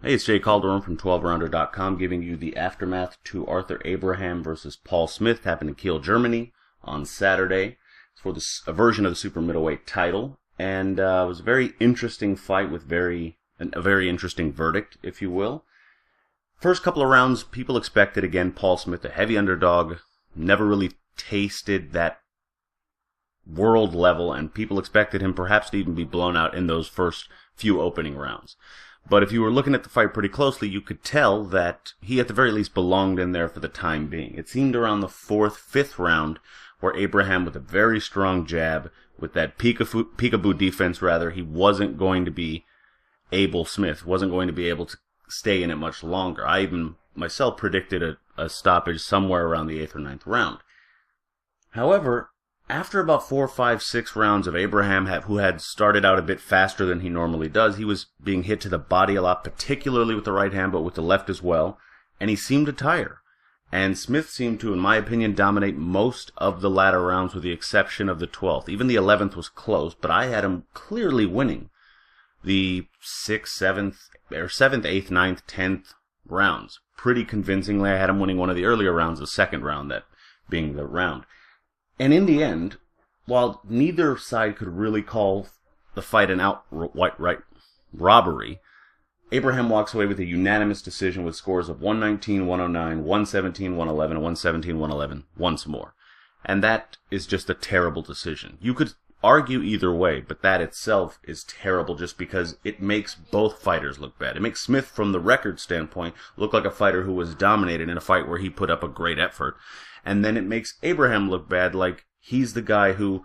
Hey, it's Jay Calderon from 12rounder.com giving you the aftermath to Arthur Abraham versus Paul Smith. Happened in Kiel, Germany on Saturday. It's for a version of the super middleweight title. And it was a very interesting fight with a very interesting verdict, if you will. First couple of rounds, people expected, again, Paul Smith, a heavy underdog, never really tasted that world level, and people expected him perhaps to even be blown out in those first few opening rounds. But if you were looking at the fight pretty closely, you could tell that he at the very least belonged in there for the time being. It seemed around the fourth, fifth round where Abraham, with a very strong jab, with that peekaboo defense rather, he wasn't going to be Smith wasn't going to be able to stay in it much longer. I even myself predicted a stoppage somewhere around the 8th or 9th round. However, after about 4, 5, 6 rounds of Abraham, who had started out a bit faster than he normally does, he was being hit to the body a lot, particularly with the right hand, but with the left as well, and he seemed to tire. And Smith seemed to, in my opinion, dominate most of the latter rounds with the exception of the 12th. Even the 11th was close, but I had him clearly winning the 6th, 7th, 8th, 9th, 10th rounds. Pretty convincingly, I had him winning one of the earlier rounds, the second round, that being the round. And in the end, while neither side could really call the fight an outright robbery, Abraham walks away with a unanimous decision with scores of 119, 109, 117, 111, and 117, 111 once more. And that is just a terrible decision. You could argue either way, but that itself is terrible just because it makes both fighters look bad. It makes Smith, from the record standpoint, look like a fighter who was dominated in a fight where he put up a great effort. And then it makes Abraham look bad, like he's the guy who,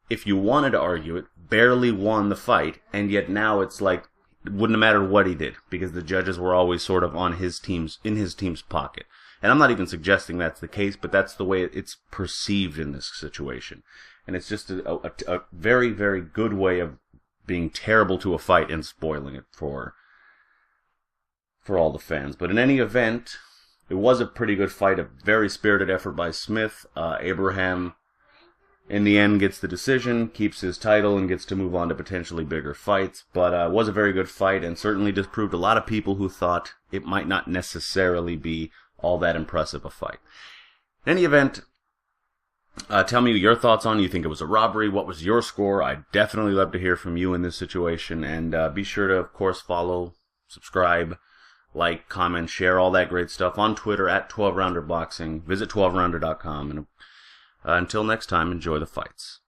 if you wanted to argue it, barely won the fight, and yet now it's like it wouldn't have mattered what he did, because the judges were always sort of in his team's pocket. And I'm not even suggesting that's the case, but that's the way it's perceived in this situation. And it's just a very, very good way of being terrible to a fight and spoiling it for all the fans. But in any event, it was a pretty good fight, a very spirited effort by Smith. Abraham, in the end, gets the decision, keeps his title, and gets to move on to potentially bigger fights. But it was a very good fight, and certainly disproved a lot of people who thought it might not necessarily be all that impressive a fight. In any event, tell me your thoughts on it. You think it was a robbery? What was your score? I'd definitely love to hear from you in this situation. And be sure to, of course, follow, subscribe, like, comment, share, all that great stuff on Twitter at 12rounder Boxing. Visit 12rounder.com. And until next time, enjoy the fights.